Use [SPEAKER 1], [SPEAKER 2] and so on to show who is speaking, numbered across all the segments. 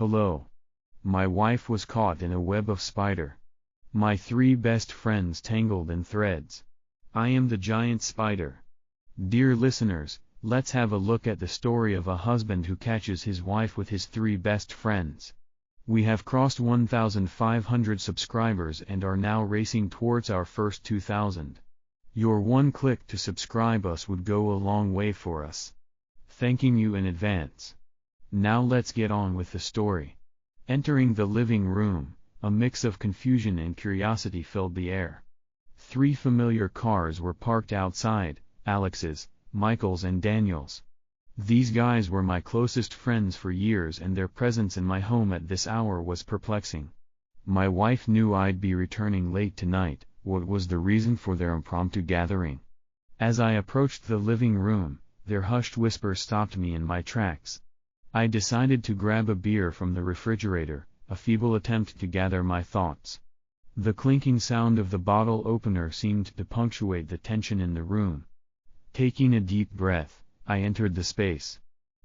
[SPEAKER 1] Hello. My wife was caught in a web of spider. My three best friends tangled in threads. I am the giant spider. Dear listeners, let's have a look at the story of a husband who catches his wife with his three best friends. We have crossed 1,500 subscribers and are now racing towards our first 2,000. Your one click to subscribe us would go a long way for us. Thanking you in advance. Now let's get on with the story. Entering the living room, a mix of confusion and curiosity filled the air. Three familiar cars were parked outside, Alex's, Michael's and Daniel's. These guys were my closest friends for years and their presence in my home at this hour was perplexing. My wife knew I'd be returning late tonight. What was the reason for their impromptu gathering? As I approached the living room, their hushed whisper stopped me in my tracks. I decided to grab a beer from the refrigerator, a feeble attempt to gather my thoughts. The clinking sound of the bottle opener seemed to punctuate the tension in the room. Taking a deep breath, I entered the space.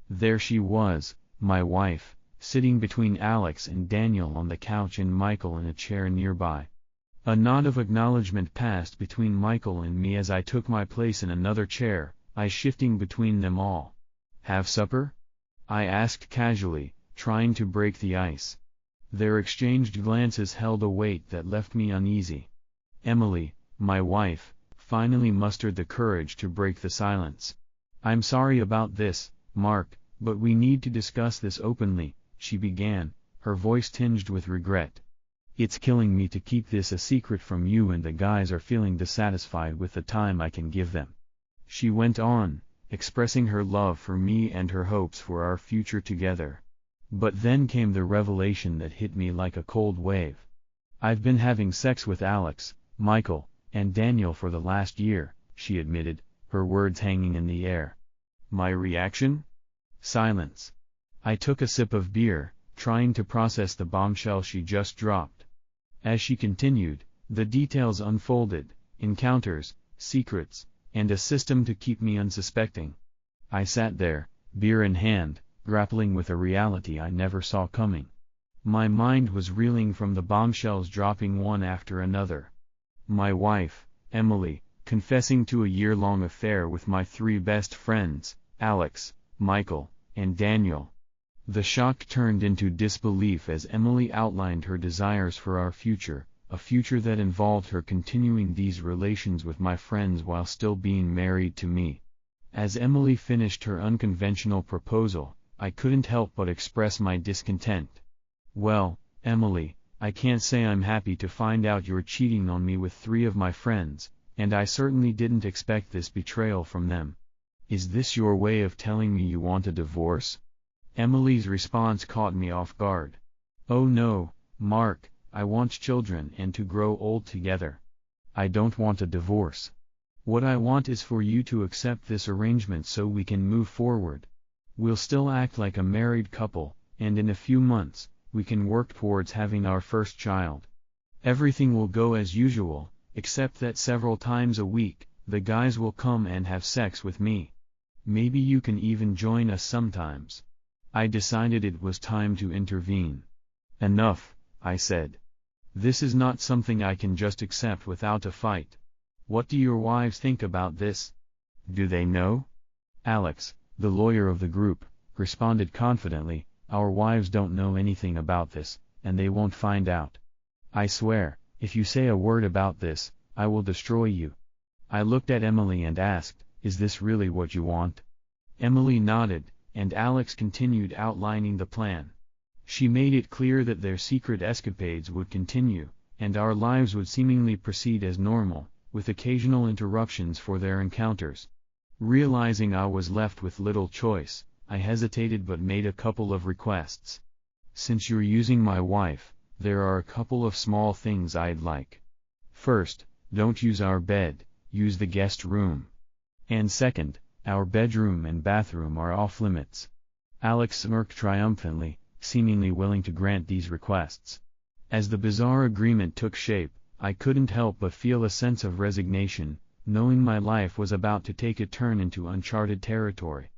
[SPEAKER 1] There she was, my wife, sitting between Alex and Daniel on the couch and Michael in a chair nearby. A nod of acknowledgement passed between Michael and me as I took my place in another chair, eyes shifting between them all. "Have supper?" I asked casually, trying to break the ice. Their exchanged glances held a weight that left me uneasy. Emily, my wife, finally mustered the courage to break the silence. "I'm sorry about this, Mark, but we need to discuss this openly," she began, her voice tinged with regret. "It's killing me to keep this a secret from you and the guys are feeling dissatisfied with the time I can give them." She went on, expressing her love for me and her hopes for our future together. But then came the revelation that hit me like a cold wave. "I've been having sex with Alex, Michael, and Daniel for the last year," she admitted, her words hanging in the air. My reaction? Silence. I took a sip of beer, trying to process the bombshell she just dropped. As she continued, the details unfolded, encounters, secrets, and a system to keep me unsuspecting. I sat there, beer in hand, grappling with a reality I never saw coming. My mind was reeling from the bombshells dropping one after another. My wife, Emily, confessing to a year-long affair with my three best friends, Alex, Michael, and Daniel. The shock turned into disbelief as Emily outlined her desires for our future, a future that involved her continuing these relations with my friends while still being married to me. As Emily finished her unconventional proposal, I couldn't help but express my discontent. "Well, Emily, I can't say I'm happy to find out you're cheating on me with three of my friends, and I certainly didn't expect this betrayal from them. Is this your way of telling me you want a divorce?" Emily's response caught me off guard. "Oh no, Mark, I want children and to grow old together. I don't want a divorce. What I want is for you to accept this arrangement so we can move forward. We'll still act like a married couple, and in a few months, we can work towards having our first child. Everything will go as usual, except that several times a week, the guys will come and have sex with me. Maybe you can even join us sometimes." I decided it was time to intervene. "Enough," I said. "This is not something I can just accept without a fight. What do your wives think about this? Do they know?" Alex, the lawyer of the group, responded confidently, "Our wives don't know anything about this, and they won't find out. I swear, if you say a word about this, I will destroy you." I looked at Emily and asked, "Is this really what you want?" Emily nodded, and Alex continued outlining the plan. She made it clear that their secret escapades would continue, and our lives would seemingly proceed as normal, with occasional interruptions for their encounters. Realizing I was left with little choice, I hesitated but made a couple of requests. "Since you're using my wife, there are a couple of small things I'd like. First, don't use our bed, use the guest room. And second, our bedroom and bathroom are off limits." Alex smirked triumphantly, seemingly willing to grant these requests. As the bizarre agreement took shape, I couldn't help but feel a sense of resignation, knowing my life was about to take a turn into uncharted territory.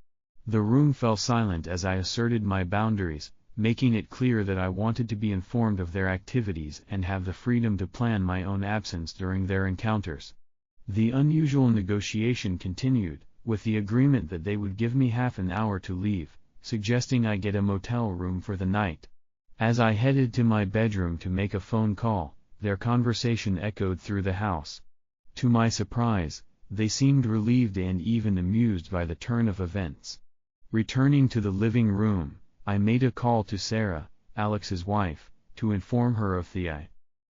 [SPEAKER 1] The room fell silent as I asserted my boundaries, making it clear that I wanted to be informed of their activities and have the freedom to plan my own absence during their encounters. The unusual negotiation continued, with the agreement that they would give me half an hour to leave, suggesting I get a motel room for the night. As I headed to my bedroom to make a phone call, their conversation echoed through the house. To my surprise, they seemed relieved and even amused by the turn of events. Returning to the living room, I made a call to Sarah, Alex's wife, to inform her of the